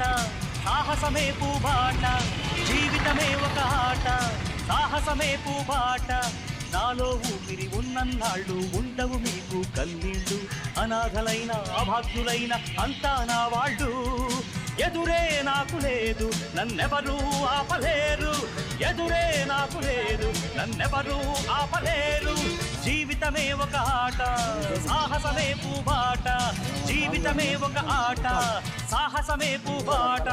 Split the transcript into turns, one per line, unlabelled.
ఆట సాహసమే పూబాట జీవితమే ఒక ఆట సాహసమే పూబాట నాలో ఊపిరి ఉన్నన్నాళ్ళు ఉండవు మీకు కన్నీళ్ళు అనాథలైన అభాగ్యులైన అంతా నా వాళ్ళు ఎదురే నాకు లేదు నన్నెవరూ ఆపలేరు ఎదురే నాకు లేదు నన్నెవరూ ఆపలేరు జీవితమే ఒక ఆట సాహసమే పూబాట జీవితమే ఒక ఆట సాహసమే పూబాట